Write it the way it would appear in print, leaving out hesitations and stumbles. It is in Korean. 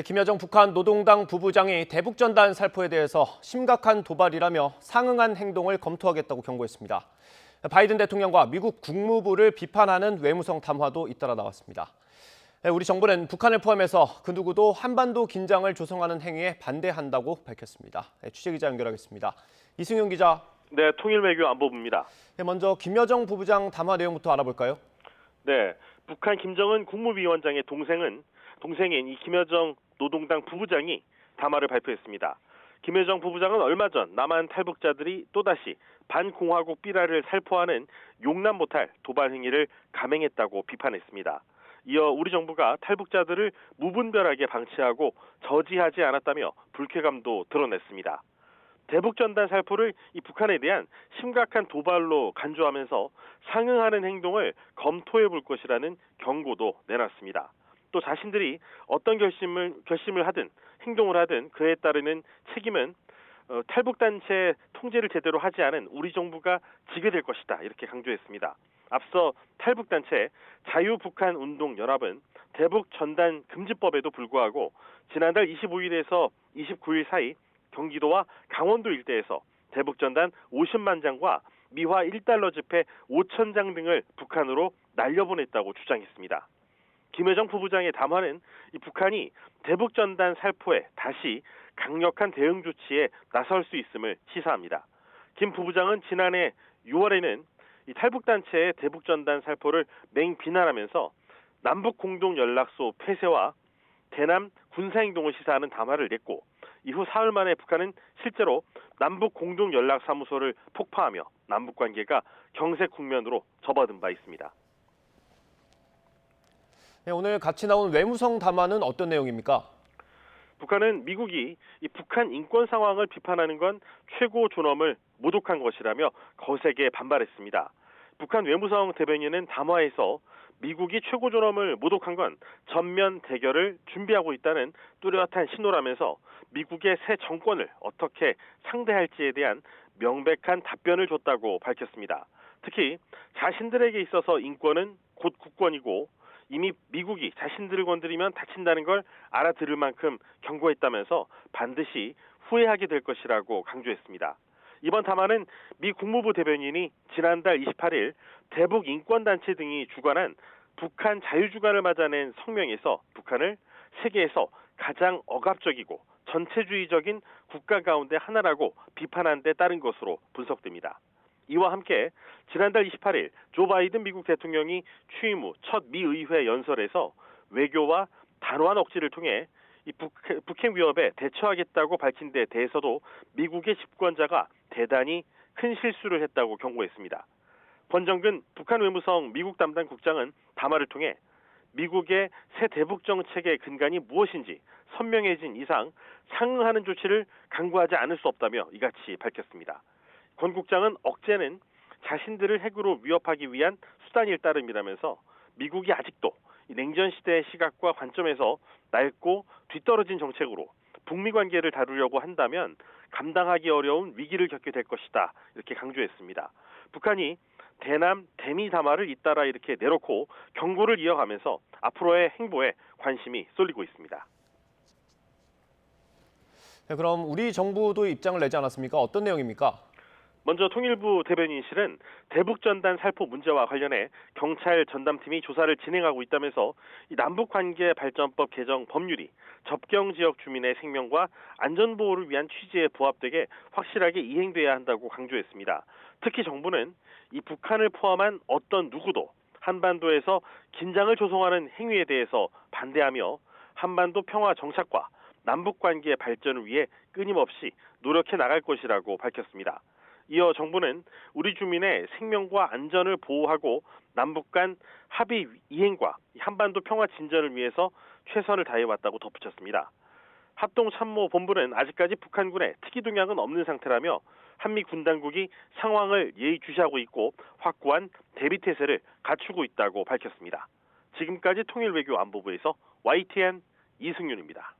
김여정 북한 노동당 부부장이 대북전단 살포에 대해서 심각한 도발이라며 상응한 행동을 검토하겠다고 경고했습니다. 바이든 대통령과 미국 국무부를 비판하는 외무성 담화도 잇따라 나왔습니다. 우리 정부는 북한을 포함해서 그 누구도 한반도 긴장을 조성하는 행위에 반대한다고 밝혔습니다. 취재기자 연결하겠습니다. 이승윤 기자. 네, 통일외교안보부입니다. 먼저 김여정 부부장 담화 내용부터 알아볼까요? 네, 북한 김정은 국무위원장의 동생인 이 김여정 노동당 부부장이 담화를 발표했습니다. 김여정 부부장은 얼마 전 남한 탈북자들이 또다시 반공화국 삐라를 살포하는 용납 못할 도발 행위를 감행했다고 비판했습니다. 이어 우리 정부가 탈북자들을 무분별하게 방치하고 저지하지 않았다며 불쾌감도 드러냈습니다. 대북전단 살포를 이 북한에 대한 심각한 도발로 간주하면서 상응하는 행동을 검토해 볼 것이라는 경고도 내놨습니다. 또 자신들이 어떤 결심을 하든 행동을 하든 그에 따르는 책임은 탈북단체 통제를 제대로 하지 않은 우리 정부가 지게 될 것이다 이렇게 강조했습니다. 앞서 탈북단체 자유북한운동연합은 대북전단금지법에도 불구하고 지난달 25일에서 29일 사이 경기도와 강원도 일대에서 대북전단 50만 장과 미화 1달러 지폐 5천 장 등을 북한으로 날려보냈다고 주장했습니다. 김여정 부부장의 담화는 이 북한이 대북전단 살포에 다시 강력한 대응 조치에 나설 수 있음을 시사합니다. 김 부부장은 지난해 6월에는 이 탈북단체의 대북전단 살포를 맹비난하면서 남북공동연락소 폐쇄와 대남 군사행동을 시사하는 담화를 냈고 이후 사흘 만에 북한은 실제로 남북공동연락사무소를 폭파하며 남북관계가 경색 국면으로 접어든 바 있습니다. 네, 오늘 같이 나온 외무성 담화는 어떤 내용입니까? 북한은 미국이 이 북한 인권 상황을 비판하는 건 최고 존엄을 모독한 것이라며 거세게 반발했습니다. 북한 외무성 대변인은 담화에서 미국이 최고 존엄을 모독한 건 전면 대결을 준비하고 있다는 뚜렷한 신호라면서 미국의 새 정권을 어떻게 상대할지에 대한 명백한 답변을 줬다고 밝혔습니다. 특히 자신들에게 있어서 인권은 곧 국권이고 이미 미국이 자신들을 건드리면 다친다는 걸 알아들을 만큼 경고했다면서 반드시 후회하게 될 것이라고 강조했습니다. 이번 담화는 미 국무부 대변인이 지난달 28일 대북 인권단체 등이 주관한 북한 자유주간을 맞아낸 성명에서 북한을 세계에서 가장 억압적이고 전체주의적인 국가 가운데 하나라고 비판한 데 따른 것으로 분석됩니다. 이와 함께 지난달 28일 조 바이든 미국 대통령이 취임 후 첫 미의회 연설에서 외교와 단호한 억지를 통해 이 북핵 위협에 대처하겠다고 밝힌 데 대해서도 미국의 집권자가 대단히 큰 실수를 했다고 경고했습니다. 권정근 북한 외무성 미국 담당 국장은 담화를 통해 미국의 새 대북 정책의 근간이 무엇인지 선명해진 이상 상응하는 조치를 강구하지 않을 수 없다며 이같이 밝혔습니다. 권 국장은 억제는 자신들을 핵으로 위협하기 위한 수단일 따름이라면서 미국이 아직도 냉전 시대의 시각과 관점에서 낡고 뒤떨어진 정책으로 북미 관계를 다루려고 한다면 감당하기 어려운 위기를 겪게 될 것이다 이렇게 강조했습니다. 북한이 대남 대미 담화를 잇따라 이렇게 내놓고 경고를 이어가면서 앞으로의 행보에 관심이 쏠리고 있습니다. 네, 그럼 우리 정부도 입장을 내지 않았습니까? 어떤 내용입니까? 먼저 통일부 대변인실은 대북전단 살포 문제와 관련해 경찰 전담팀이 조사를 진행하고 있다면서 이 남북관계발전법 개정 법률이 접경지역 주민의 생명과 안전보호를 위한 취지에 부합되게 확실하게 이행돼야 한다고 강조했습니다. 특히 정부는 이 북한을 포함한 어떤 누구도 한반도에서 긴장을 조성하는 행위에 대해서 반대하며 한반도 평화 정착과 남북관계 발전을 위해 끊임없이 노력해 나갈 것이라고 밝혔습니다. 이어 정부는 우리 주민의 생명과 안전을 보호하고 남북 간 합의 이행과 한반도 평화 진전을 위해서 최선을 다해왔다고 덧붙였습니다. 합동참모본부는 아직까지 북한군의 특이 동향은 없는 상태라며 한미 군 당국이 상황을 예의주시하고 있고 확고한 대비태세를 갖추고 있다고 밝혔습니다. 지금까지 통일외교안보부에서 YTN 이승윤입니다.